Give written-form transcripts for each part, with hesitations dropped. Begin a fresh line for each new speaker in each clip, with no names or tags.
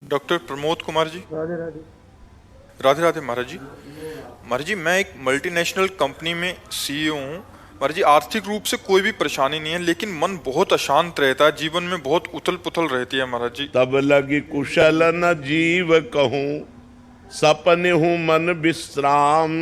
Doctor Pramod Kumar ji.
Radhe Radhe.
Radhe Radhe महाराज जी। महाराज जी, मैं एक multinational company में सीईओ हूँ। महाराज जी, आर्थिक रूप से कोई भी परेशानी नहीं है, लेकिन मन बहुत अशांत रहता है, जीवन में बहुत उथल पुथल रहती है महाराज जी।
तब लगी कुशल न जीव कहूँ, सपने हूँ मन विश्राम।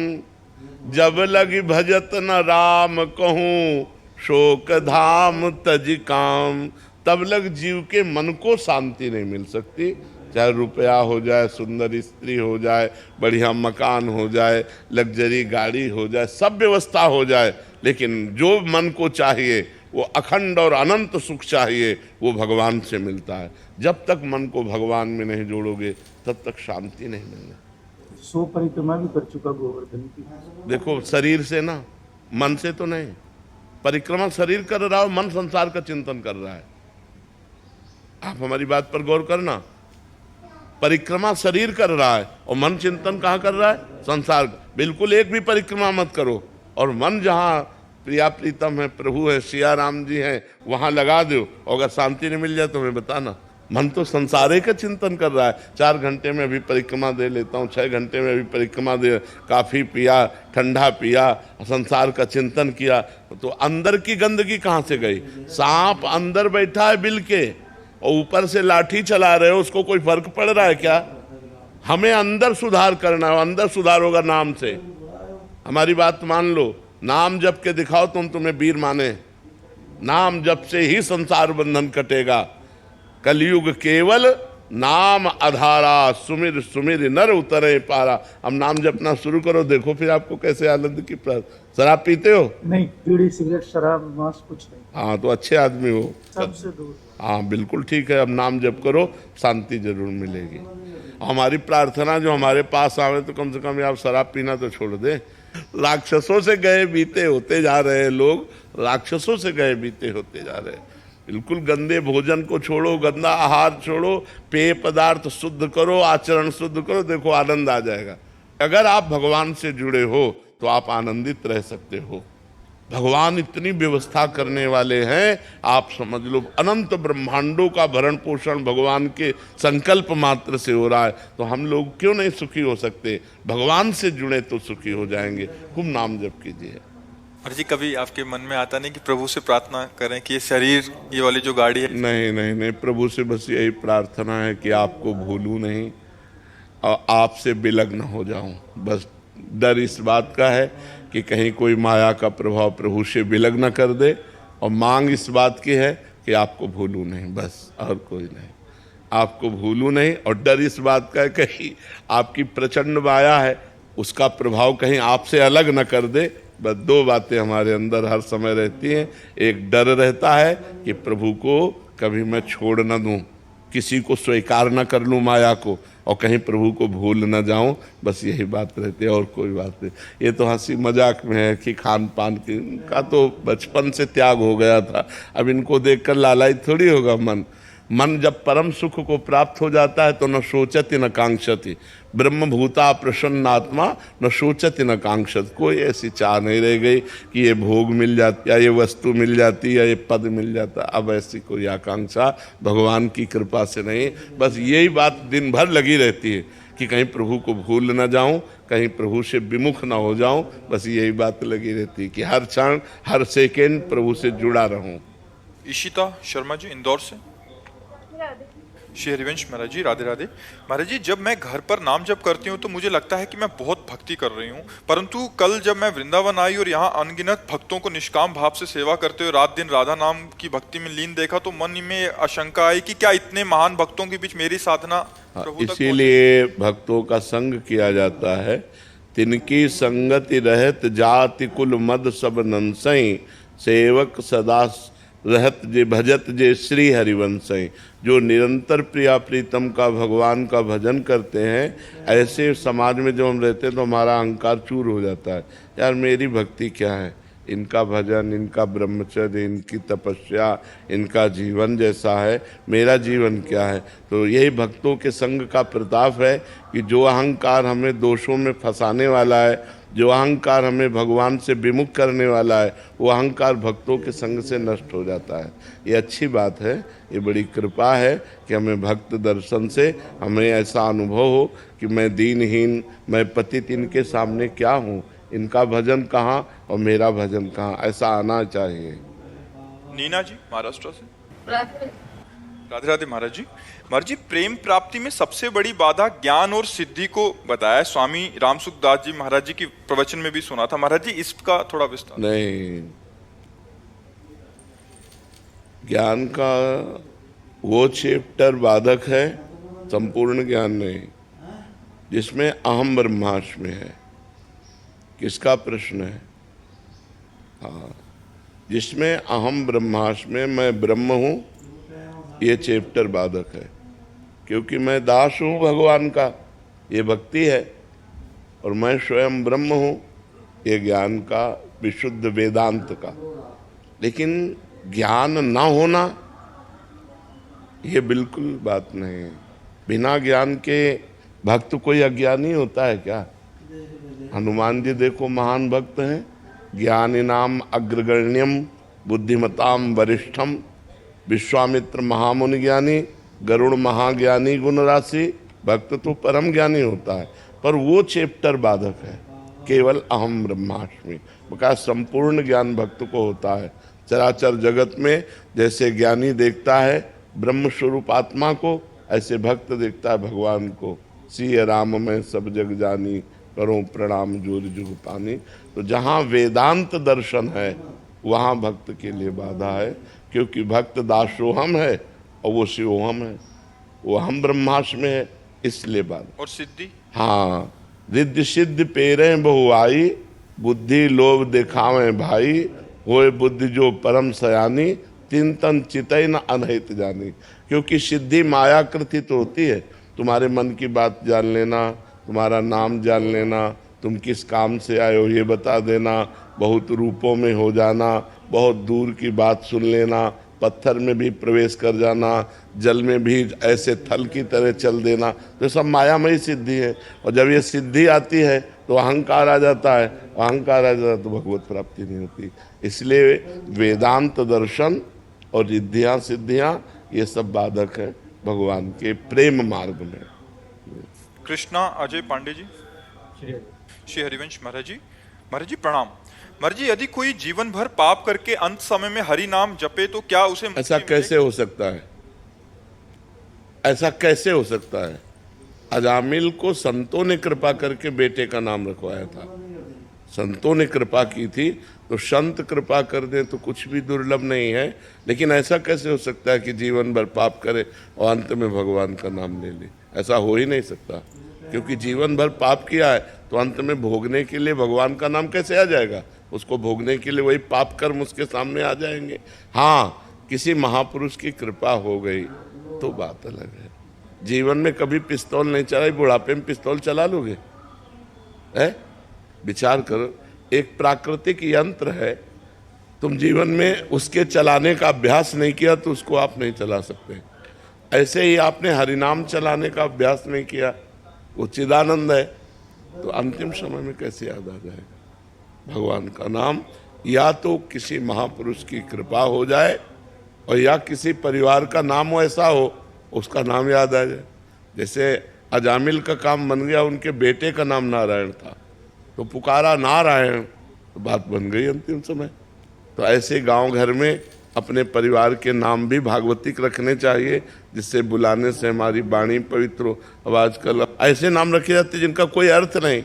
जब लगी भजत न राम कहूँ, शोक धाम तज काम। तब लग जीव के मन को शांति नहीं मिल सकती। चाहे रुपया हो जाए, सुंदर स्त्री हो जाए, बढ़िया मकान हो जाए, लग्जरी गाड़ी हो जाए, सब व्यवस्था हो जाए, लेकिन जो मन को चाहिए वो अखंड और अनंत सुख चाहिए, वो भगवान से मिलता है। जब तक मन को भगवान में नहीं जोड़ोगे तब तक शांति नहीं मिलनी।
100 परिक्रमा भी कर चुका गोवर्धन की।
देखो, शरीर से ना, मन से तो नहीं। परिक्रमा शरीर कर रहा हो, मन संसार का चिंतन कर रहा है। आप हमारी बात पर गौर करना। परिक्रमा शरीर कर रहा है और मन चिंतन कहाँ कर रहा है? संसार का। बिल्कुल एक भी परिक्रमा मत करो और मन जहाँ प्रिया प्रीतम है, प्रभु है, सिया राम जी हैं, वहां लगा दो। और अगर शांति नहीं मिल जाए तो हमें बताना। मन तो संसारे का चिंतन कर रहा है। 4 घंटे में अभी परिक्रमा दे लेता हूँ, 6 घंटे में अभी परिक्रमा दे, काफी पिया, ठंडा पिया, संसार का चिंतन किया, तो अंदर की गंदगी कहाँ से गई? सांप अंदर बैठा है बिल के और ऊपर से लाठी चला रहे हो, उसको कोई फर्क पड़ रहा है क्या? हमें अंदर सुधार करना है। अंदर सुधार होगा नाम से। हमारी बात मान लो, नाम जप के दिखाओ, तुम तुम्हें वीर माने। नाम जप से ही संसार बंधन कटेगा। कलयुग केवल नाम आधारा, सुमिर सुमिर नर उतरे पारा। अब नाम जपना शुरू करो, देखो फिर आपको कैसे आनंद की प्राप्ति। शराब पीते हो?
नहीं, बीड़ी सिगरेट शराब मांस कुछ नहीं।
हाँ, तो अच्छे आदमी हो।
सबसे दूर।
हाँ, बिल्कुल ठीक है। अब नाम जप करो, शांति जरूर मिलेगी। हमारी प्रार्थना, जो हमारे पास आवे तो कम से कम आप शराब पीना तो छोड़ दे। राक्षसों से गए बीते होते जा रहे हैं लोग, राक्षसों से गए बीते होते जा रहे हैं। बिल्कुल गंदे भोजन को छोड़ो, गंदा आहार छोड़ो, पेय पदार्थ शुद्ध करो, आचरण शुद्ध करो, देखो आनंद आ जाएगा। अगर आप भगवान से जुड़े हो तो आप आनंदित रह सकते हो। भगवान इतनी व्यवस्था करने वाले हैं, आप समझ लो अनंत ब्रह्मांडों का भरण पोषण भगवान के संकल्प मात्र से हो रहा है। तो हम लोग क्यों नहीं सुखी हो सकते? भगवान से जुड़े तो सुखी हो जाएंगे। खूब नाम जप कीजिए।
महाराज जी, कभी आपके मन में आता नहीं कि प्रभु से प्रार्थना करें कि ये शरीर, ये वाली जो गाड़ी है?
नहीं नहीं नहीं, प्रभु से बस यही प्रार्थना है कि आपको भूलूं नहीं और आपसे विलग न हो जाऊं। बस डर इस बात का है कि कहीं कोई माया का प्रभाव प्रभु से विलग न कर दे, और मांग इस बात की है कि आपको भूलूं नहीं, बस और कोई नहीं। आपको भूलूं नहीं, और डर इस बात का है कहीं आपकी प्रचंड माया है, उसका प्रभाव कहीं आपसे अलग न कर दे। बस 2 बातें हमारे अंदर हर समय रहती हैं। एक डर रहता है कि प्रभु को कभी मैं छोड़ न दूं, किसी को स्वीकार न कर लूं माया को, और कहीं प्रभु को भूल न जाऊं। बस यही बात रहती है, और कोई बात नहीं। ये तो हंसी मजाक में है कि खान पान का तो बचपन से त्याग हो गया था। अब इनको देखकर लालायित थोड़ी होगा मन। मन जब परम सुख को प्राप्त हो जाता है तो न सोचति न कांक्षति। ब्रह्म भूता प्रसन्नात्मा न सोचति न कांक्षति। कोई ऐसी चाह नहीं रह गई कि ये भोग मिल जाती, या ये वस्तु मिल जाती, या ये पद मिल जाता। अब ऐसी कोई आकांक्षा भगवान की कृपा से नहीं। बस यही बात दिन भर लगी रहती है कि कहीं प्रभु को भूल न जाऊं, कहीं प्रभु से विमुख न हो जाऊं। बस यही बात लगी रहती है कि हर क्षण हर सेकेंड प्रभु से जुड़ा रहूं।
ईशिता शर्मा जी, इंदौर से। श्री हरिवंश महाराज जी, राधे राधे। महाराज जी, जब मैं घर पर नाम जप करती हूँ तो मुझे लगता है कि मैं बहुत भक्ति कर रही हूँ, परंतु कल जब मैं वृंदावन आई और यहाँ अनगिनत भक्तों को निष्काम भाव से सेवा करते हुए रात दिन राधा नाम की भक्ति में लीन देखा, तो मन में आशंका आई कि क्या इतने महान भक्तों के बीच मेरी साधना प्रभु तक
इसीलिए भक्तों का संग किया जाता है। तिनकी संगति रहत जाति कुल मद सब नंसई, सेवक सदा रहत जे भजत जे श्री हरिवंशई। जो निरंतर प्रिया प्रीतम का भगवान का भजन करते हैं, ऐसे समाज में जब हम रहते हैं तो हमारा अहंकार चूर हो जाता है। यार मेरी भक्ति क्या है, इनका भजन, इनका ब्रह्मचर्य, इनकी तपस्या, इनका जीवन जैसा है, मेरा जीवन क्या है। तो यही भक्तों के संग का प्रताप है कि जो अहंकार हमें दोषों में फंसाने वाला है, जो अहंकार हमें भगवान से विमुख करने वाला है, वो अहंकार भक्तों के संग से नष्ट हो जाता है। ये अच्छी बात है, ये बड़ी कृपा है कि हमें भक्त दर्शन से हमें ऐसा अनुभव हो कि मैं दीनहीन, मैं पतित, इनके सामने क्या हूँ, इनका भजन कहाँ और मेरा भजन कहाँ, ऐसा आना चाहिए।
नीना जी महाराष्ट्र से। राधे राधे महाराज जी। महाराज जी, प्रेम प्राप्ति में सबसे बड़ी बाधा ज्ञान और सिद्धि को बताया, स्वामी रामसुखदास जी महाराज जी की प्रवचन में भी सुना था। महाराज जी इसका थोड़ा विस्तार।
नहीं, ज्ञान का वो चैप्टर बाधक है, संपूर्ण ज्ञान नहीं, जिसमें अहम ब्रह्मास्मि है। किसका प्रश्न है? हाँ, जिसमें अहम ब्रह्मास्मि, मैं ब्रह्म हूँ, ये चैप्टर बाधक है, क्योंकि मैं दास हूँ भगवान का, ये भक्ति है, और मैं स्वयं ब्रह्म हूँ, ये ज्ञान का, विशुद्ध वेदांत का। लेकिन ज्ञान ना होना, ये बिल्कुल बात नहीं है। बिना ज्ञान के भक्त कोई अज्ञानी होता है क्या? हनुमान जी देखो महान भक्त हैं, ज्ञानिनाम अग्रगण्यम बुद्धिमताम वरिष्ठम, विश्वामित्र महामुनि ज्ञानी, गरुड़ महाज्ञानी गुण राशि। भक्त तो परम ज्ञानी होता है, पर वो चैप्टर बाधक है, केवल अहम ब्रह्मास्मि का संपूर्ण ज्ञान भक्त को होता है। चराचर जगत में जैसे ज्ञानी देखता है ब्रह्म स्वरूप आत्मा को, ऐसे भक्त देखता है भगवान को। सिय राम में सब जग जानी, करो प्रणाम जोर जुग पानी। तो जहाँ वेदांत दर्शन है वहाँ भक्त के लिए बाधा है, क्योंकि भक्त दासोहम है और वो शिवोहम है, वो हम ब्रह्मास्मि है, इसलिए बाधा।
और सिद्धि? हाँ,
रिद्धि सिद्धि पेरे बहु आई, बुद्धि लोभ दिखावे भाई, होए बुद्धि जो परम सयानी, तीन तन चितई न अनहित जानी। क्योंकि सिद्धि मायाकृति तो होती है, तुम्हारे मन की बात जान लेना, तुम्हारा नाम जान लेना, तुम किस काम से आए हो ये बता देना, बहुत रूपों में हो जाना, बहुत दूर की बात सुन लेना, पत्थर में भी प्रवेश कर जाना, जल में भी ऐसे थल की तरह चल देना, तो सब मायामयी सिद्धि है। और जब ये सिद्धि आती है तो अहंकार आ जाता है, अहंकार आ जाता है तो भगवत प्राप्ति नहीं होती। इसलिए वेदांत दर्शन और रिद्धियाँ सिद्धियाँ ये सब बाधक है भगवान के प्रेम मार्ग में।
कृष्णा अजय पांडे जी। श्री हरिवंश महाराज जी। महाराज जी प्रणाम। महाराज जी, यदि कोई जीवन भर पाप करके अंत समय में हरि नाम जपे तो क्या उसे मुक्ति
ऐसा कैसे हो सकता है? ऐसा कैसे हो सकता है? अजामिल को संतों ने कृपा करके बेटे का नाम रखवाया था, संतों ने कृपा की थी, तो संत कृपा कर दे तो कुछ भी दुर्लभ नहीं है। लेकिन ऐसा कैसे हो सकता है कि जीवन भर पाप करे और अंत में भगवान का नाम ले ले? ऐसा हो ही नहीं सकता, क्योंकि जीवन भर पाप किया है तो अंत में भोगने के लिए भगवान का नाम कैसे आ जाएगा? उसको भोगने के लिए वही पाप कर्म उसके सामने आ जाएंगे। हाँ, किसी महापुरुष की कृपा हो गई तो बात अलग है। जीवन में कभी पिस्तौल नहीं चलाई, बुढ़ापे में पिस्तौल चला लोगे? है? विचार करो, एक प्राकृतिक यंत्र है, तुम जीवन में उसके चलाने का अभ्यास नहीं किया तो उसको आप नहीं चला सकते। ऐसे ही आपने हरिनाम चलाने का अभ्यास नहीं किया, वो चिदानंद है, तो अंतिम समय में कैसे याद आ जाएगा भगवान का नाम? या तो किसी महापुरुष की कृपा हो जाए और या किसी परिवार का नाम ऐसा हो उसका नाम याद आ जाए। जैसे अजामिल का काम बन गया, उनके बेटे का नाम नारायण था तो पुकारा नारायण, तो बात बन गई अंतिम समय। तो ऐसे गांव घर में अपने परिवार के नाम भी भागवतिक रखने चाहिए, जिससे बुलाने से हमारी वाणी पवित्र हो। अब आजकल ऐसे नाम रखे जाते जिनका कोई अर्थ नहीं,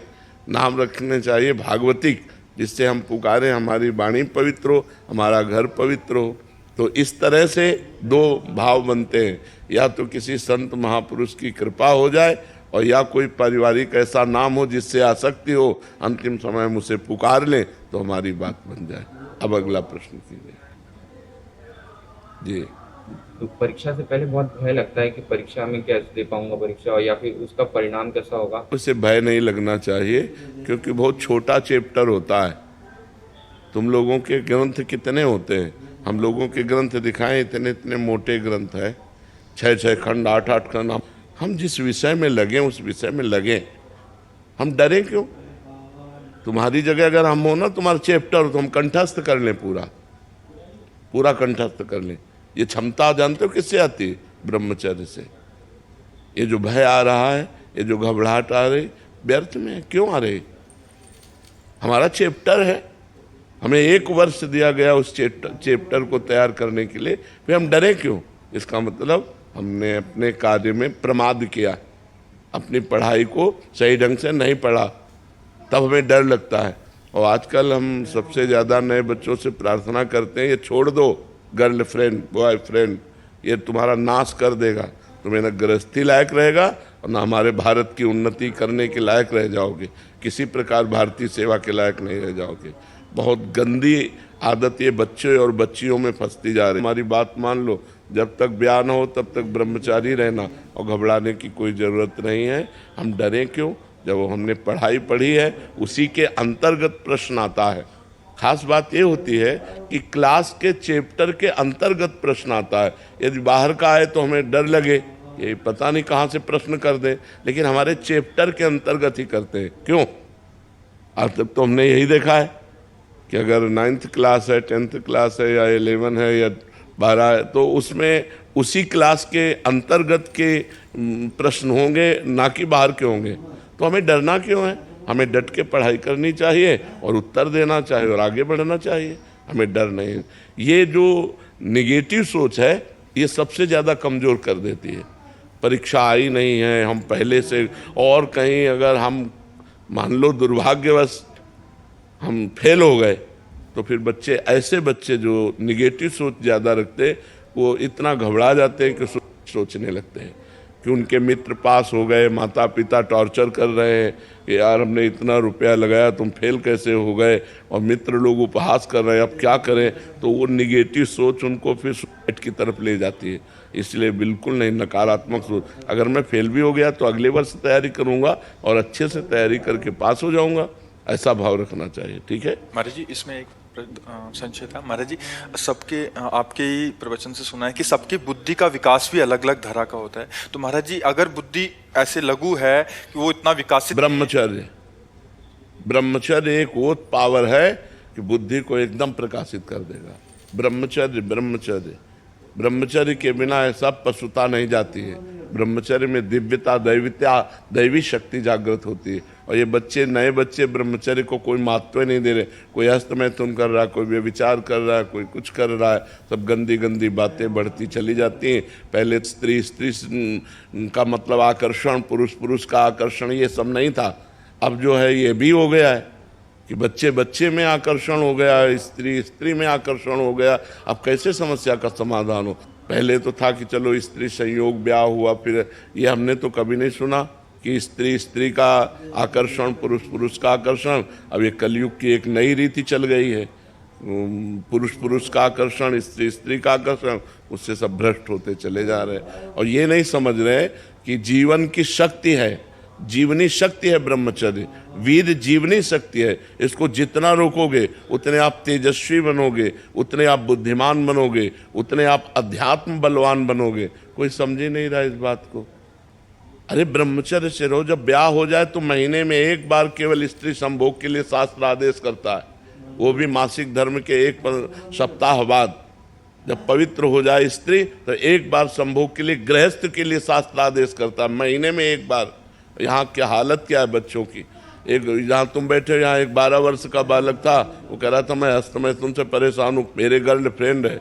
नाम रखने चाहिए भागवतिक, जिससे हम पुकारे हमारी वाणी पवित्र हो, हमारा घर पवित्र हो। तो इस तरह से दो भाव बनते हैं, या तो किसी संत महापुरुष की कृपा हो जाए और या कोई पारिवारिक ऐसा नाम हो जिससे आसक्ति हो, अंतिम समय में उसे पुकार लें तो हमारी बात बन जाए। अब अगला प्रश्न कीजिए जी।
तो परीक्षा से पहले बहुत भय लगता है कि परीक्षा में कैसे दे पाऊंगा परीक्षा, और या फिर उसका परिणाम कैसा होगा?
उसे भय नहीं लगना चाहिए, क्योंकि बहुत छोटा चैप्टर होता है। तुम लोगों के ग्रंथ कितने होते हैं? हम लोगों के ग्रंथ दिखाएं, इतने इतने मोटे ग्रंथ है, 6-6 खंड, 8-8 खंड। हम जिस विषय में लगे उस विषय में लगे, हम डरे क्यों? तुम्हारी जगह अगर हम हो ना, तुम्हारा चैप्टर तो हम कंठस्थ कर लें, पूरा कंठस्थ कर लें। ये क्षमता जानते हो किससे आती है? ब्रह्मचर्य से। ये जो भय आ रहा है, ये जो घबराहट आ रही, व्यर्थ में है। क्यों आ रही? हमारा चैप्टर है, हमें 1 वर्ष दिया गया उस चैप्टर को तैयार करने के लिए, फिर हम डरे क्यों? इसका मतलब हमने अपने कार्य में प्रमाद किया, अपनी पढ़ाई को सही ढंग से नहीं पढ़ा, तब हमें डर लगता है। और आजकल हम सबसे ज़्यादा नए बच्चों से प्रार्थना करते हैं, ये छोड़ दो गर्लफ्रेंड बॉयफ्रेंड, ये तुम्हारा नाश कर देगा, तुम्हें न गृहस्थी लायक रहेगा और न हमारे भारत की उन्नति करने के लायक रह जाओगे, किसी प्रकार भारतीय सेवा के लायक नहीं रह जाओगे। बहुत गंदी आदत ये बच्चे और बच्चियों में फंसती जा रही है। हमारी बात मान लो, जब तक ब्याह न हो तब तक ब्रह्मचारी रहना, और घबराने की कोई ज़रूरत नहीं है। हम डरें क्यों? जब हमने पढ़ाई पढ़ी है उसी के अंतर्गत प्रश्न आता है। खास बात ये होती है कि क्लास के चैप्टर के अंतर्गत प्रश्न आता है। यदि बाहर का आए तो हमें डर लगे, ये पता नहीं कहाँ से प्रश्न कर दें, लेकिन हमारे चैप्टर के अंतर्गत ही करते हैं। क्यों? आज तक तो हमने यही देखा है कि अगर 9th क्लास है, 10th क्लास है, या 11 है, या 12 है, तो उसमें उसी क्लास के अंतर्गत के प्रश्न होंगे, ना कि बाहर के होंगे। तो हमें डरना क्यों है? हमें डट के पढ़ाई करनी चाहिए और उत्तर देना चाहिए और आगे बढ़ना चाहिए। हमें डर नहीं है। ये जो निगेटिव सोच है, ये सबसे ज़्यादा कमज़ोर कर देती है। परीक्षा आई नहीं है, हम पहले से, और कहीं अगर हम मान लो दुर्भाग्यवश हम फेल हो गए, तो फिर बच्चे, ऐसे बच्चे जो निगेटिव सोच ज़्यादा रखते, वो इतना घबरा जाते हैं कि सोचने लगते हैं कि उनके मित्र पास हो गए, माता पिता टॉर्चर कर रहे हैं कि यार हमने इतना रुपया लगाया, तुम फेल कैसे हो गए, और मित्र लोग उपहास कर रहे हैं, अब क्या करें। तो वो निगेटिव सोच उनको फिर सुसाइड की तरफ ले जाती है। इसलिए बिल्कुल नहीं, नकारात्मक सोच। अगर मैं फेल भी हो गया तो अगले वर्ष तैयारी करूँगा और अच्छे से तैयारी करके पास हो जाऊँगा, ऐसा भाव रखना चाहिए। ठीक है
महाराज जी, इसमें एक संशय था महाराज जी। सबके, आपके ही प्रवचन से सुना है कि सबकी बुद्धि का विकास भी अलग अलग धारा का होता है। तो महाराज जी, अगर बुद्धि ऐसे लघु है कि वो इतना विकासित,
ब्रह्मचर्य एक वो पावर है कि बुद्धि को एकदम प्रकाशित कर देगा। ब्रह्मचर्य के बिना ऐसा पशुता नहीं जाती है। ब्रह्मचर्य में दिव्यता, दैवी शक्ति जागृत होती है। और ये बच्चे, नए बच्चे ब्रह्मचर्य को कोई महत्व नहीं दे रहे। कोई हस्तमैथुन कर रहा है, कोई व्यभिचार कर रहा है, कोई कुछ कर रहा है, सब गंदी गंदी बातें बढ़ती चली जाती हैं। पहले स्त्री का मतलब आकर्षण, पुरुष का आकर्षण, ये सब नहीं था। अब जो है ये भी हो गया है कि बच्चे में आकर्षण हो गया, स्त्री में आकर्षण हो गया। अब कैसे समस्या का समाधान हो? पहले तो था कि चलो स्त्री संयोग, ब्याह हुआ, फिर ये हमने तो कभी नहीं सुना कि स्त्री का आकर्षण, पुरुष का आकर्षण। अब ये कलयुग की एक नई रीति चल गई है, पुरुष का आकर्षण, स्त्री का आकर्षण। उससे सब भ्रष्ट होते चले जा रहे हैं और ये नहीं समझ रहे कि जीवन की शक्ति है, जीवनी शक्ति है ब्रह्मचर्य। वीर जीवनी शक्ति है। इसको जितना रोकोगे उतने आप तेजस्वी बनोगे, उतने आप बुद्धिमान बनोगे, उतने आप अध्यात्म बलवान बनोगे। कोई समझ ही नहीं रहा इस बात को। अरे ब्रह्मचर्य से रहो। जब ब्याह हो जाए तो महीने में एक बार केवल स्त्री संभोग के लिए शास्त्र आदेश करता है, वो भी मासिक धर्म के 1 सप्ताह बाद। जब पवित्र हो जाए स्त्री तो एक बार संभोग के लिए, गृहस्थ के लिए शास्त्र आदेश करता है, महीने में एक बार। यहाँ की हालत क्या है बच्चों की। एक जहाँ तुम बैठे, यहाँ एक 12 वर्ष का बालक था, वो कह रहा था मैं हस्तमैथुन से परेशान हूँ, मेरे गर्लफ्रेंड है।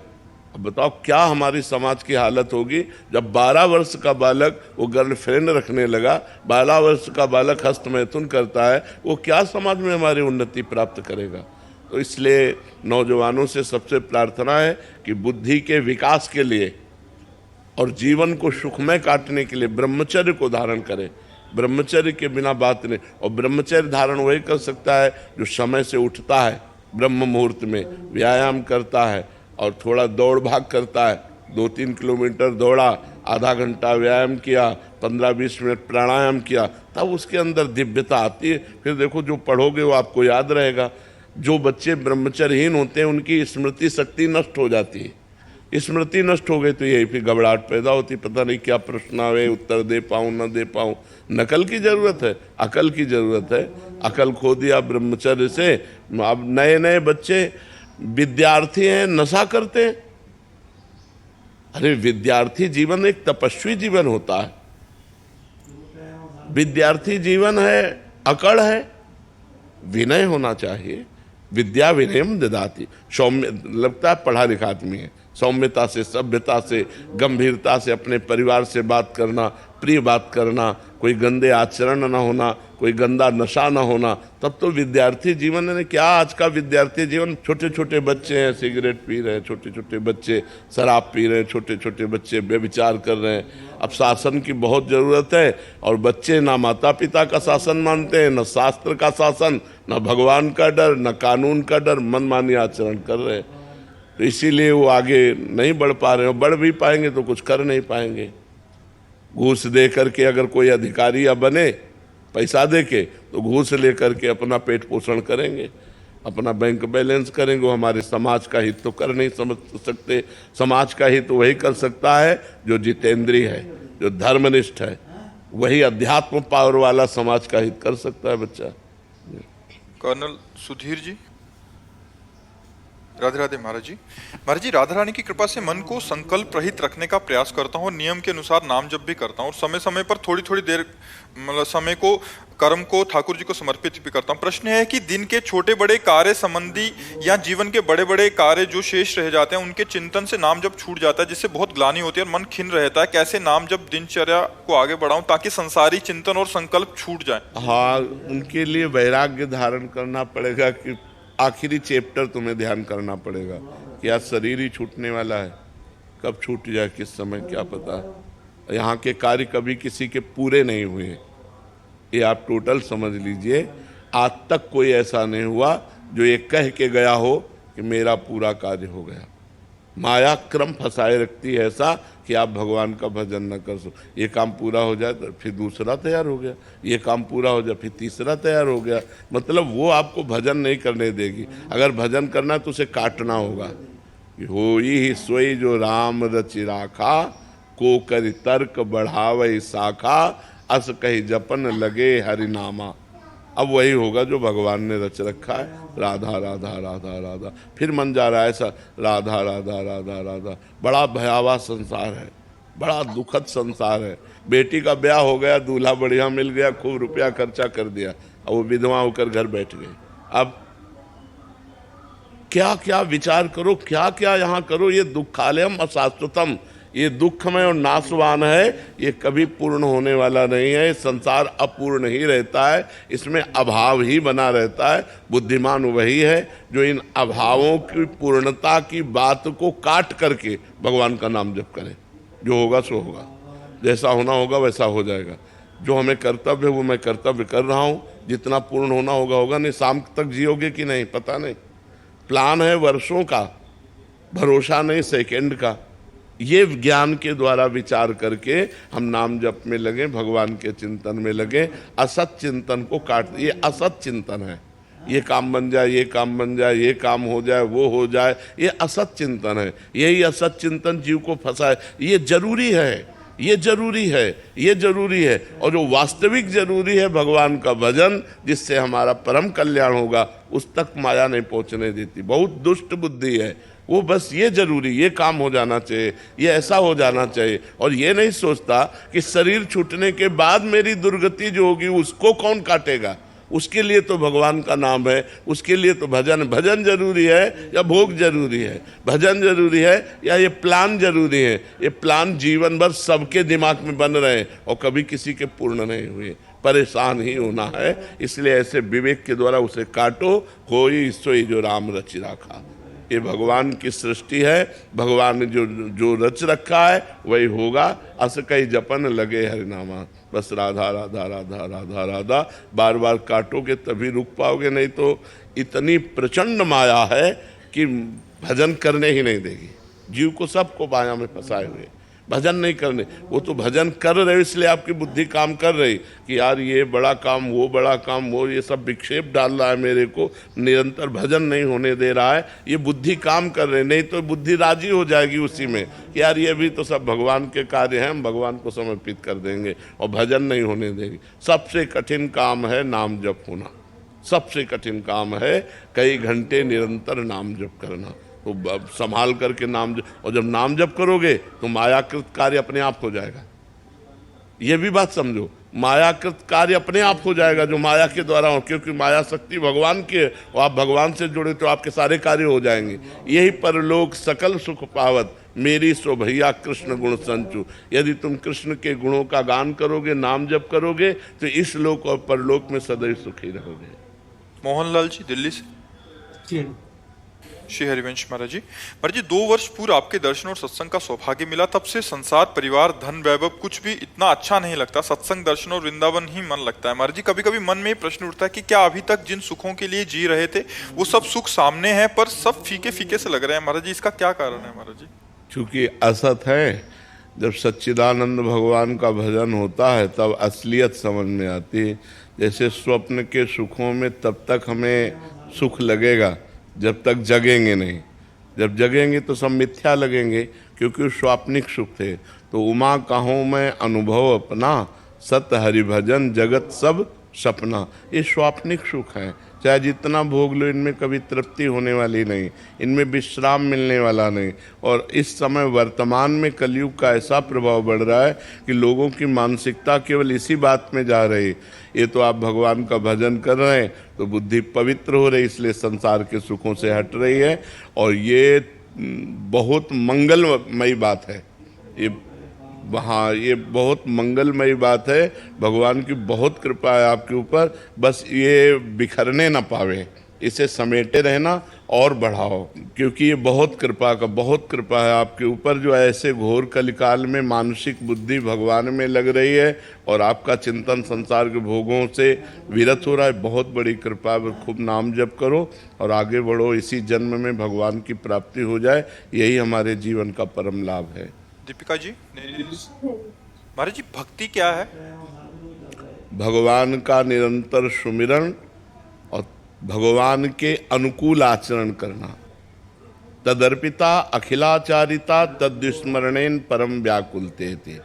अब बताओ क्या हमारी समाज की हालत होगी जब 12 वर्ष का बालक वो गर्लफ्रेंड रखने लगा, 12 वर्ष का बालक हस्तमैथुन करता है, वो क्या समाज में हमारी उन्नति प्राप्त करेगा। तो इसलिए नौजवानों से सबसे प्रार्थना है कि बुद्धि के विकास के लिए और जीवन को सुखमय काटने के लिए ब्रह्मचर्य को धारण करें। ब्रह्मचर्य के बिना बात नहीं। और ब्रह्मचर्य धारण वही कर सकता है जो समय से उठता है, ब्रह्म मुहूर्त में व्यायाम करता है और थोड़ा दौड़ भाग करता है। 2-3 किलोमीटर दौड़ा, आधा घंटा व्यायाम किया, 15-20 मिनट प्राणायाम किया, तब उसके अंदर दिव्यता आती है। फिर देखो जो पढ़ोगे वो आपको याद रहेगा। जो बच्चे ब्रह्मचर्यहीन होते हैं उनकी स्मृति शक्ति नष्ट हो जाती है। स्मृति नष्ट हो गई तो यही फिर घबराहट पैदा होती, पता नहीं क्या प्रश्न आवे, उत्तर दे पाऊँ न दे पाऊँ। नकल की जरूरत है, अकल की जरूरत है। अकल खो दिया ब्रह्मचर्य से। अब नए नए बच्चे विद्यार्थी हैं, नशा करते हैं। अरे विद्यार्थी जीवन एक तपस्वी जीवन होता है। विद्यार्थी जीवन है, अकड़ है, विनय होना चाहिए। विद्या विनयम ददाति। सौम्य लगता है पढ़ा लिखा आदमी है, सौम्यता से, सभ्यता से, गंभीरता से अपने परिवार से बात करना, प्रिय बात करना, कोई गंदे आचरण ना होना, कोई गंदा नशा ना होना, तब तो विद्यार्थी जीवन है। क्या आज का विद्यार्थी जीवन, छोटे छोटे बच्चे हैं सिगरेट पी रहे हैं, छोटे छोटे बच्चे शराब पी रहे हैं, छोटे छोटे बच्चे व्यभिचार कर रहे हैं। अब शासन की बहुत ज़रूरत है और बच्चे ना माता पिता का शासन मानते हैं, न शास्त्र का शासन, न भगवान का डर, न कानून का डर, मनमानी आचरण कर रहे हैं। तो इसीलिए वो आगे नहीं बढ़ पा रहे हैं। बढ़ भी पाएंगे तो कुछ कर नहीं पाएंगे। घूस दे करके अगर कोई अधिकारी या बने पैसा दे के, तो घूस ले करके अपना पेट पोषण करेंगे, अपना बैंक बैलेंस करेंगे। वो हमारे समाज का हित तो कर नहीं समझ सकते। समाज का हित वही कर सकता है जो जितेंद्रिय है, जो धर्मनिष्ठ है। वही अध्यात्म पावर वाला समाज का हित कर सकता है बच्चा।
कर्नल सुधीर जी। राधे राधे महाराज जी। महाराज जी, राधा रानी की कृपा से मन को संकल्प रहित रखने का प्रयास करता हूँ और नियम के अनुसार नाम जप भी करता हूँ और समय समय पर थोड़ी थोड़ी देर मतलब समय को कर्म को ठाकुर जी को समर्पित भी करता हूँ। प्रश्न है कि दिन के छोटे बड़े कार्य संबंधी या जीवन के बड़े बड़े कार्य जो शेष रह जाते हैं उनके चिंतन से नाम जप छूट जाता है, जिससे बहुत ग्लानि होती है और मन खिन्न रहता है। कैसे नाम जप दिनचर्या को आगे बढ़ाऊं ताकि संसारी चिंतन और संकल्प छूट जाए?
हाँ, उनके लिए वैराग्य धारण करना पड़ेगा कि आखिरी चैप्टर तुम्हें ध्यान करना पड़ेगा कि आज शरीर ही छूटने वाला है, कब छूट जाए किस समय क्या पता। यहाँ के कार्य कभी किसी के पूरे नहीं हुए, ये आप टोटल समझ लीजिए। आज तक कोई ऐसा नहीं हुआ जो ये कह के गया हो कि मेरा पूरा कार्य हो गया। माया क्रम फंसाए रखती है ऐसा कि आप भगवान का भजन न कर सको। ये काम पूरा हो जाए तो फिर दूसरा तैयार हो गया, ये काम पूरा हो जाए फिर तीसरा तैयार हो गया। मतलब वो आपको भजन नहीं करने देगी। अगर भजन करना है तो उसे काटना होगा। होई सोई जो राम रचि राखा, को करि तर्क बढ़ावै शाखा, अस कही जपन लगे हरिनामा। अब वही होगा जो भगवान ने रच रखा है, राधा राधा राधा राधा। फिर मन जा रहा है ऐसा, राधा राधा राधा राधा। बड़ा भयावह संसार है, बड़ा दुखद संसार है। बेटी का ब्याह हो गया, दूल्हा बढ़िया मिल गया, खूब रुपया खर्चा कर दिया, अब वो विधवा होकर घर बैठ गई। अब क्या क्या विचार करो, क्या क्या यहाँ करो। ये दुखालयम अशाश्वतम, ये दुखमय और नाशवान है, ये कभी पूर्ण होने वाला नहीं है। संसार अपूर्ण ही रहता है, इसमें अभाव ही बना रहता है। बुद्धिमान वही है जो इन अभावों की पूर्णता की बात को काट करके भगवान का नाम जप करे। जो होगा सो होगा, जैसा होना होगा वैसा हो जाएगा। जो हमें कर्तव्य है वो मैं कर्तव्य कर रहा हूँ, जितना पूर्ण होना होगा होगा। नहीं शाम तक जियोगे कि नहीं पता नहीं, प्लान है वर्षों का, भरोसा नहीं सेकंड का। ये ज्ञान के द्वारा विचार करके हम नाम जप में लगे, भगवान के चिंतन में लगे। असत चिंतन को काट, ये असत चिंतन है। ये काम बन जाए, ये काम बन जाए, ये काम हो जाए, वो हो जाए, ये असत चिंतन है। यही असत चिंतन जीव को फंसाए। ये जरूरी है, ये जरूरी है, ये जरूरी है। और जो वास्तविक जरूरी है भगवान का भजन, जिससे हमारा परम कल्याण होगा, उस तक माया नहीं पहुंचने देती। बहुत दुष्ट बुद्धि है वो। बस ये जरूरी, ये काम हो जाना चाहिए, ये ऐसा हो जाना चाहिए। और ये नहीं सोचता कि शरीर छूटने के बाद मेरी दुर्गति जो होगी उसको कौन काटेगा। उसके लिए तो भगवान का नाम है, उसके लिए तो भजन। भजन जरूरी है या भोग जरूरी है? भजन जरूरी है या ये प्लान जरूरी है? ये प्लान जीवन भर सबके दिमाग में बन रहे हैं और कभी किसी के पूर्ण नहीं हुए। परेशान ही होना है। इसलिए ऐसे विवेक के द्वारा उसे काटो। होई सोई जो राम रचि राखा। ये भगवान की सृष्टि है, भगवान ने जो रच रखा है वही होगा। अस कई जपन लगे हरिनामा। बस राधा राधा राधा राधा राधा बार बार काटोगे तभी रुक पाओगे, नहीं तो इतनी प्रचंड माया है कि भजन करने ही नहीं देगी। जीव को सबको माया में फंसाए हुए। भजन नहीं करने, वो तो भजन कर रहे हो इसलिए आपकी बुद्धि काम कर रही कि यार ये बड़ा काम, वो बड़ा काम, वो ये सब विक्षेप डाल रहा है मेरे को, निरंतर भजन नहीं होने दे रहा है, ये बुद्धि काम कर रहे, नहीं तो बुद्धि राजी हो जाएगी उसी में कि यार ये भी तो सब भगवान के कार्य हैं, हम भगवान को समर्पित कर देंगे और भजन नहीं होने देंगे। सबसे कठिन काम है नाम जप होना, सबसे कठिन काम है कई घंटे निरंतर नाम जप करना। तो संभाल करके नाम जप, और जब नाम जप करोगे तो मायाकृत कार्य अपने आप हो जाएगा। ये भी बात समझो, मायाकृत कार्य अपने आप हो जाएगा जो माया के द्वारा हो, क्योंकि माया शक्ति भगवान की है और आप भगवान से जुड़े तो आपके सारे कार्य हो जाएंगे। यही परलोक सकल सुख पावत मेरी सो भैया कृष्ण गुण संचु। यदि तुम कृष्ण के गुणों का गान करोगे, नाम जप करोगे, तो इस लोक और परलोक में सदैव सुखी रहोगे।
मोहनलाल जी दिल्ली से।
जी
श्री हरिवंश महाराज जी 2 वर्ष पूर्व आपके दर्शन और सत्संग का सौभाग्य मिला, तब से संसार, परिवार, धन, वैभव कुछ भी इतना अच्छा नहीं लगता, सत्संग, दर्शन और वृंदावन ही मन लगता है। महाराज जी कभी कभी मन में ये प्रश्न उठता है कि क्या अभी तक जिन सुखों के लिए जी रहे थे वो सब सुख सामने है पर सब फीके फीके से लग रहे हैं। महाराज जी इसका क्या कारण है? महाराज जी
चूंकि असत है, जब सच्चिदानंद भगवान का भजन होता है तब असलियत समझ में आती है। जैसे स्वप्न के सुखों में तब तक हमें सुख लगेगा जब तक जगेंगे नहीं, जब जगेंगे तो सब मिथ्या लगेंगे, क्योंकि स्वाप्निक सुख थे। तो उमा कहूँ मैं अनुभव अपना, सत हरि भजन जगत सब सपना। ये स्वाप्निक सुख है, चाहे जितना भोग लो इनमें कभी तृप्ति होने वाली नहीं, इनमें विश्राम मिलने वाला नहीं। और इस समय वर्तमान में कलयुग का ऐसा प्रभाव बढ़ रहा है कि लोगों की मानसिकता केवल इसी बात में जा रही, ये तो आप भगवान का भजन कर रहे हैं तो बुद्धि पवित्र हो रही, इसलिए संसार के सुखों से हट रही है। और ये बहुत मंगलमयी बात है, ये बहुत मंगलमयी बात है। भगवान की बहुत कृपा है आपके ऊपर, बस ये बिखरने ना पावे, इसे समेटे रहना और बढ़ाओ, क्योंकि ये बहुत कृपा है आपके ऊपर, जो ऐसे घोर कलिकाल में मानसिक बुद्धि भगवान में लग रही है और आपका चिंतन संसार के भोगों से विरत हो रहा है। बहुत बड़ी कृपा है। खूब नाम जप करो और आगे बढ़ो, इसी जन्म में भगवान की प्राप्ति हो जाए, यही हमारे जीवन का परम लाभ है।
दीपिका जी महाराज जी भक्ति क्या है?
भगवान का निरंतर सुमिरन और भगवान के अनुकूल आचरण करना। तदर्पिता अखिलाचारिता तद्विस्मरणेन परम व्याकुलते थे।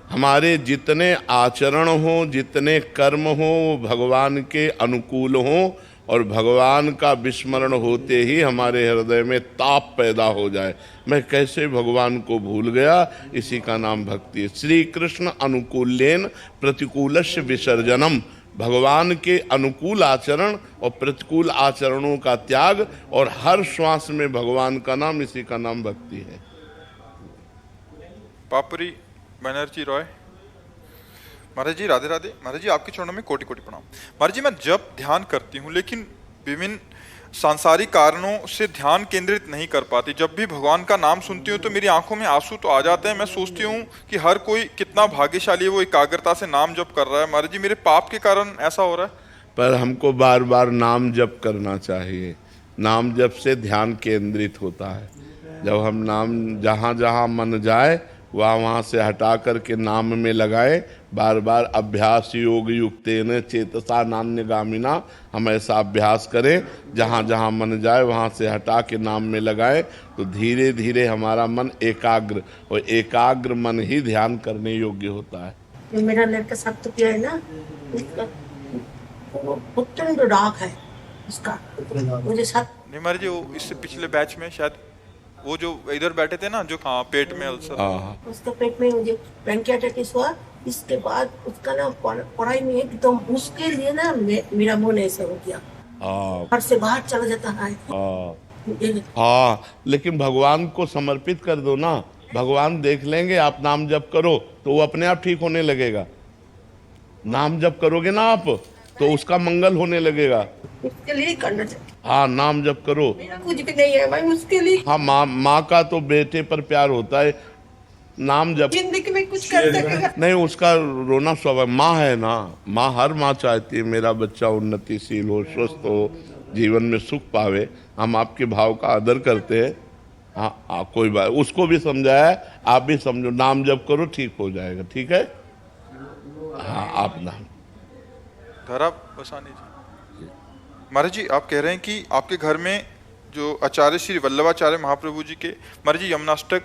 हमारे जितने आचरण हो, जितने कर्म हो, वो भगवान के अनुकूल हो और भगवान का विस्मरण होते ही हमारे हृदय में ताप पैदा हो जाए, मैं कैसे भगवान को भूल गया, इसी का नाम भक्ति है। श्री कृष्ण अनुकूल्येन प्रतिकूलस्य विसर्जनम। भगवान के अनुकूल आचरण और प्रतिकूल आचरणों का त्याग और हर श्वास में भगवान का नाम, इसी का नाम भक्ति है।
पापरी बनर्जी रॉय। महाराज जी राधे राधे। महाराज जी आपके चरणों में कोटि कोटि प्रणाम। महाराज जी मैं जब ध्यान करती हूँ लेकिन विभिन्न सांसारिक कारणों से ध्यान केंद्रित नहीं कर पाती। जब भी भगवान का नाम सुनती हूँ तो मेरी आंखों में आंसू तो आ जाते हैं। मैं सोचती हूँ कि हर कोई कितना भाग्यशाली है, वो एकाग्रता से नाम जप कर रहा है। महाराज जी मेरे पाप के कारण ऐसा हो रहा है।
पर हमको बार बार नाम जप करना चाहिए। नाम जप से ध्यान केंद्रित होता है। जब हम नाम जहाँ जहाँ मन जाए वहाँ से हटा करके नाम में लगाएं, बार बार अभ्यास योग युक्तेन चेतसा नान्यगामिना, हम ऐसा अभ्यास करें, जहाँ जहाँ मन जाए वहाँ से हटा के नाम में लगाएं, तो धीरे धीरे हमारा मन एकाग्र, और एकाग्र मन ही ध्यान करने योग्य होता है।
जो मेरा लड़का सप्तप्रिय है ना, उसका प्रचंड राग है उसका, मुझे साथ
नहीं महाराज जी वो इससे पिछले बैच में शायद वो जो इधर बैठे थे ना, जो पेट में अल्सर,
उसके पेट में मुझे पैंक्रियाटाइटिस हुआ। इसके बाद उसका ना पढ़ाई में एकदम उसके लिए ना मेरा मन ऐसा हो गया, घर से बाहर चला जाता है।
हाँ, लेकिन भगवान को समर्पित कर दो ना, भगवान देख लेंगे। आप नाम जप करो तो वो अपने आप ठीक होने लगेगा। नाम जप करोगे ना आप तो उसका मंगल होने लगेगा।
उसके लिए करना चाहिए।
हाँ, नाम जप करो।
मेरा कुछ भी नहीं है, मैं उसके लिए।
हाँ, माँ का तो बेटे पर प्यार होता है। नाम जप
जिंदगी में कुछ कर सकेगा
नहीं, उसका रोना स्वाभाविक। माँ है ना, माँ, हर माँ चाहती है मेरा बच्चा उन्नतिशील हो, स्वस्थ हो, जीवन में सुख पावे। हम आपके भाव का आदर करते हैं, हाँ कोई बात, उसको भी समझाया, आप भी समझो, नाम जप करो ठीक हो जाएगा, ठीक है। हाँ आप नाम
धरा बसानी जी। महाराज जी आप कह रहे हैं कि आपके घर में जो आचार्य श्री वल्लभाचार्य महाप्रभु जी के महाराज जी यमुनाष्टक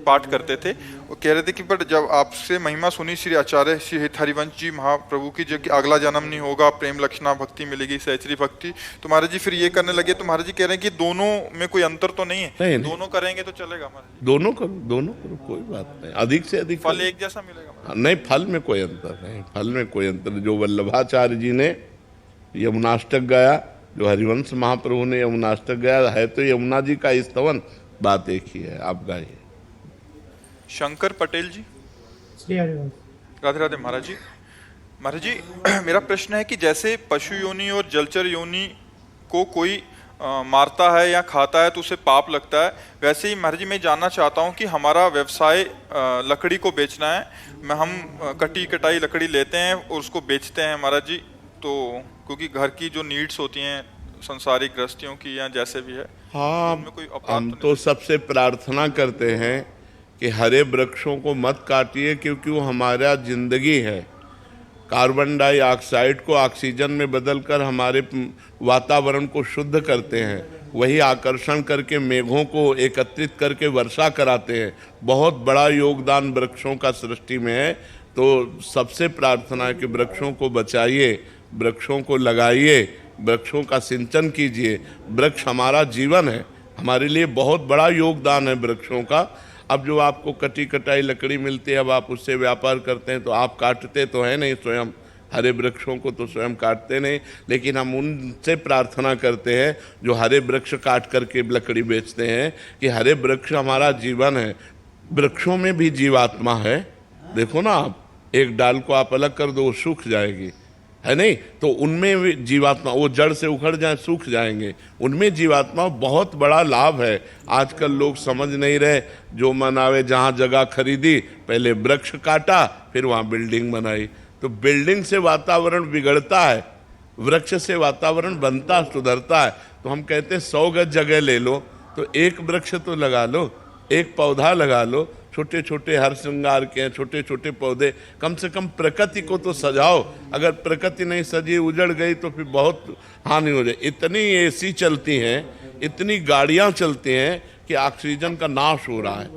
पाठ करते थे, वो कह रहे थे कि पर जब आपसे महिमा सुनी श्री आचार्य श्री हरिवंश जी महाप्रभु की, जो कि अगला जन्म नहीं होगा, प्रेम लक्षणा भक्ति मिलेगी, सहचरी भक्ति, तो महाराज जी फिर ये करने लगे। तो महाराज जी कह रहे हैं कि दोनों में कोई अंतर तो नहीं है?
नहीं।
दोनों करेंगे तो चलेगा महाराज जी?
दोनों करो कोई बात नहीं, अधिक से अधिक
फल
करो।
एक जैसा मिलेगा महाराज?
नहीं, फल में कोई अंतर नहीं, फल में कोई अंतर। जो वल्लभाचार्य जी ने यमुनाष्टक गाया, जो हरिवंश महाप्रभु ने यमुनाष्टक गाया है, तो यमुना जी का स्तवन, बात एक ही है, आप गाइए।
शंकर पटेल जी।
श्री हरिवंश।
राधे राधे महाराज जी। महाराज जी मेरा प्रश्न है कि जैसे पशु योनि और जलचर योनि को कोई मारता है या खाता है तो उसे पाप लगता है, वैसे ही महाराज जी मैं जानना चाहता हूँ कि हमारा व्यवसाय लकड़ी को बेचना है, हम कटी कटाई लकड़ी लेते हैं और उसको बेचते हैं महाराज जी, तो क्योंकि घर की जो नीड्स होती हैं संसारिक गृहस्थियों की या जैसे भी है,
हाँ,
उनमें कोई अपराध
हम
तो
तो सबसे प्रार्थना करते हैं कि हरे वृक्षों को मत काटिए, क्योंकि वो हमारा जिंदगी है। कार्बन डाइऑक्साइड को ऑक्सीजन में बदलकर हमारे वातावरण को शुद्ध करते हैं, वही आकर्षण करके मेघों को एकत्रित करके वर्षा कराते हैं। बहुत बड़ा योगदान वृक्षों का सृष्टि में है। तो सबसे प्रार्थना है कि वृक्षों को बचाइए, वृक्षों को लगाइए, वृक्षों का सिंचन कीजिए। वृक्ष हमारा जीवन है, हमारे लिए बहुत बड़ा योगदान है वृक्षों का। अब जो आपको कटी कटाई लकड़ी मिलती है, अब आप उससे व्यापार करते हैं, तो आप काटते तो है नहीं स्वयं, हरे वृक्षों को तो स्वयं काटते नहीं, लेकिन हम उनसे प्रार्थना करते हैं जो हरे वृक्ष काट करके लकड़ी बेचते हैं, कि हरे वृक्ष हमारा जीवन है। वृक्षों में भी जीवात्मा है, देखो ना, आप एक डाल को आप अलग कर दो, वो सूख जाएगी, है नहीं? तो उनमें भी जीवात्मा, वो जड़ से उखड़ जाए सूख जाएंगे, उनमें जीवात्मा बहुत बड़ा लाभ है। आजकल लोग समझ नहीं रहे, जो मनावे जहाँ जगह खरीदी, पहले वृक्ष काटा, फिर वहाँ बिल्डिंग बनाई। तो बिल्डिंग से वातावरण बिगड़ता है, वृक्ष से वातावरण बनता सुधरता है। तो हम कहते हैं 100 गज जगह ले लो तो एक वृक्ष तो लगा लो, एक पौधा लगा लो, छोटे छोटे हर श्रृंगार के छोटे छोटे पौधे, कम से कम प्रकृति को तो सजाओ। अगर प्रकृति नहीं सजी, उजड़ गई, तो फिर बहुत हानि हो जाए। इतनी एसी चलती हैं, इतनी गाड़ियां चलती हैं कि ऑक्सीजन का नाश हो रहा है,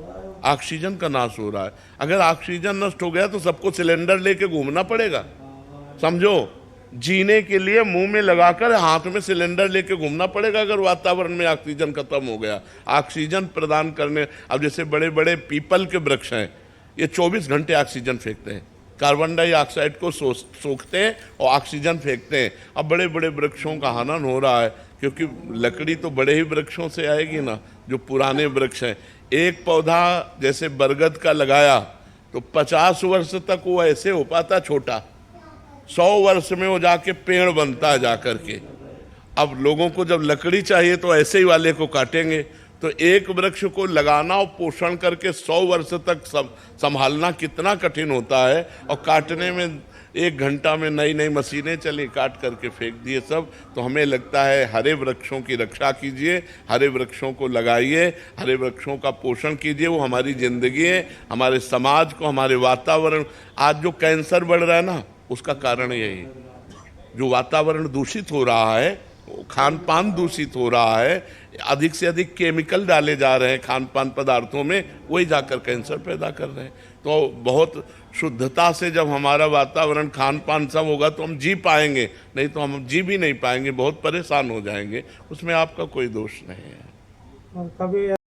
ऑक्सीजन का नाश हो रहा है। अगर ऑक्सीजन नष्ट हो गया तो सबको सिलेंडर लेके घूमना पड़ेगा, समझो। जीने के लिए मुंह में लगाकर हाथ में सिलेंडर लेके घूमना पड़ेगा अगर वातावरण में ऑक्सीजन खत्म हो गया। ऑक्सीजन प्रदान करने, अब जैसे बड़े बड़े पीपल के वृक्ष हैं, ये 24 घंटे ऑक्सीजन फेंकते हैं, कार्बन डाइऑक्साइड को सोखते हैं और ऑक्सीजन फेंकते हैं। अब बड़े बड़े वृक्षों का हनन हो रहा है, क्योंकि लकड़ी तो बड़े ही वृक्षों से आएगी ना, जो पुराने वृक्ष हैं। एक पौधा जैसे बरगद का लगाया तो 50 वर्ष तक वो ऐसे हो पाता छोटा, 100 वर्ष में वो जाके पेड़ बनता है जाकर के। अब लोगों को जब लकड़ी चाहिए तो ऐसे ही वाले को काटेंगे। तो एक वृक्ष को लगाना और पोषण करके 100 वर्ष तक संभालना कितना कठिन होता है, और काटने में 1 घंटा में नई नई मशीनें चली, काट करके फेंक दिए सब। तो हमें लगता है हरे वृक्षों की रक्षा कीजिए, हरे वृक्षों को लगाइए, हरे वृक्षों का पोषण कीजिए। वो हमारी जिंदगी है, हमारे समाज को, हमारे वातावरण। आज जो कैंसर बढ़ रहा है ना, उसका कारण यही, जो वातावरण दूषित हो रहा है, खान पान दूषित हो रहा है, अधिक से अधिक केमिकल डाले जा रहे हैं खान पान पदार्थों में, वही जाकर कैंसर पैदा कर रहे हैं। तो बहुत शुद्धता से जब हमारा वातावरण खान पान सब होगा तो हम जी पाएंगे, नहीं तो हम जी भी नहीं पाएंगे, बहुत परेशान हो जाएंगे। उसमें आपका कोई दोष नहीं है।
कभी